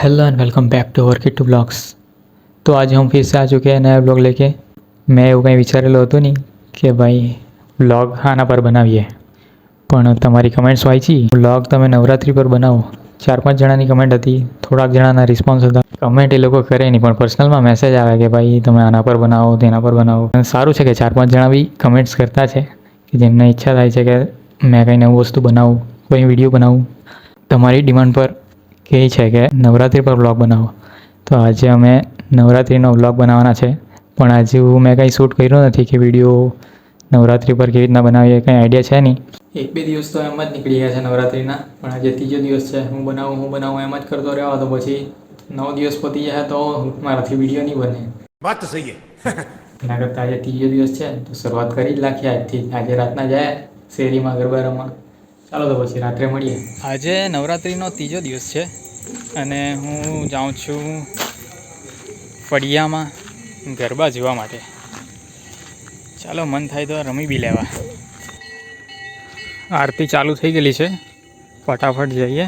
Hello and welcome back to our Kittu blogs. तो आज हम फिर से आ चुके हैं नया ब्लॉग लेके। મેં એવું કંઈ વિચારેલું હતું નહીં કે ભાઈ બ્લોગ આના પર બનાવીએ, પણ તમારી કમેન્ટ્સ વાંચી બ્લોગ તમે નવરાત્રિ પર બનાવો. 4-5 જણાની કમેન્ટ હતી, થોડાક જણાના રિસ્પોન્સ હતા. કમેન્ટ એ લોકો કરે નહીં, પણ પર્સનલમાં મેસેજ આવે કે ભાઈ તમે આના પર બનાવો, તેના પર બનાવો. અને સારું છે કે 4-5 જણા બી કમેન્ટ્સ કરતા છે કે જેમને ઈચ્છા થાય છે કે મેં કંઈ નવું વસ્તુ બનાવું, કોઈ વિડીયો બનાવું. તમારી ડિમાન્ડ પર કહે છે કે નવરાત્રિ પર વ્લોગ બનાવો. તો આજે અમે નવરાત્રિનો વ્લોગ બનાવવાના છે, પણ આજે મેં કંઈ શૂટ કર્યું નથી કે વિડીયો નવરાત્રિ પર કેવી રીતના બનાવીએ, કંઈ આઈડિયા છે નહીં. 1-2 દિવસ તો એમ જ નીકળી ગયા છે નવરાત્રિના, પણ આજે ત્રીજો દિવસ છે. હું બનાવું એમ જ કરતો રહ્યો. તો પછી 9 દિવસ પતી જાય તો મારાથી વિડીયો નહીં બને. વાત તો સહી છે. એના કરતાં આજે ત્રીજો દિવસ છે તો શરૂઆત કરી જ નાખીએ આજથી. આજે રાતના જાય શેરીમાં ગરબા રમવા. ચાલો તો પછી રાત્રે મળીએ. આજે નવરાત્રિનો ત્રીજો દિવસ છે અને હું જાઉં છું ફળિયામાં ગરબા જોવા માટે. ચાલો મન થાય તો રમી બી લેવા. આરતી ચાલુ થઈ ગયેલી છે, ફટાફટ જઈએ.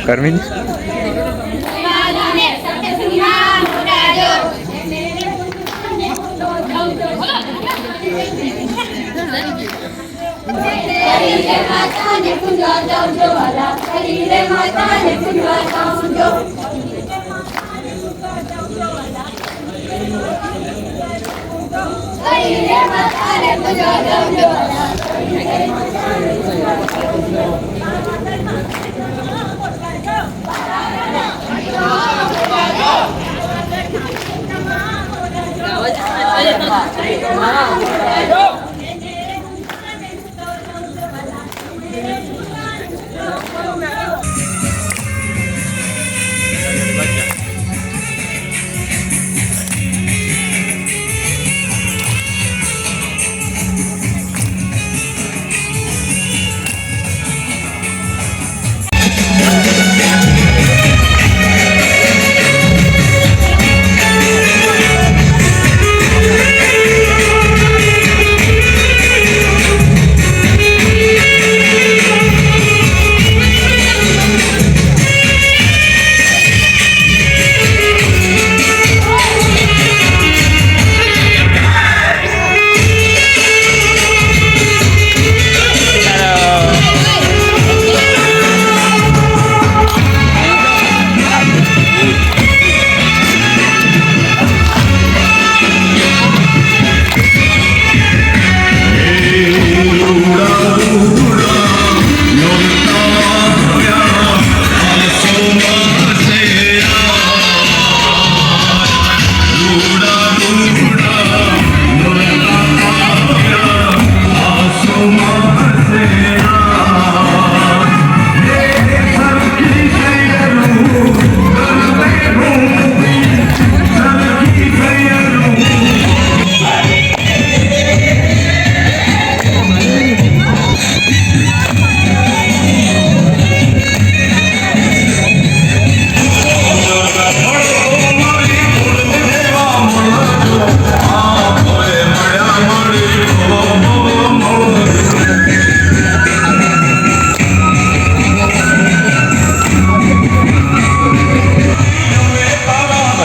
કરવી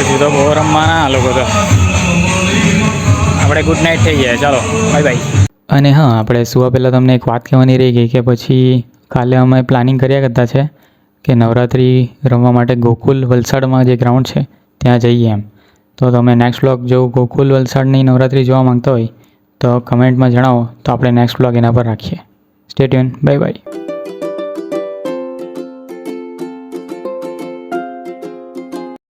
હજુ તો બહુ રમવાના આ લોકો તો. આપણે ગુડ નાઇટ થઈ જાય. ચાલો બાય બાય. અને હા, આપણે સુવા પહેલાં તમને એક વાત કહેવાની રહી ગઈ કે પછી કાલે અમે પ્લાનિંગ કર્યા કરતા છે કે નવરાત્રિ રમવા માટે ગોકુલ વલસાડમાં જે ગ્રાઉન્ડ છે ત્યાં જઈએ એમ. તો તમે નેક્સ્ટ વ્લોગ જો ગોકુલ વલસાડની નવરાત્રિ જોવા માંગતા હોય તો કમેન્ટમાં જણાવો, તો આપણે નેક્સ્ટ વ્લોગ એના પર રાખીએ. Stay tune, bye bye.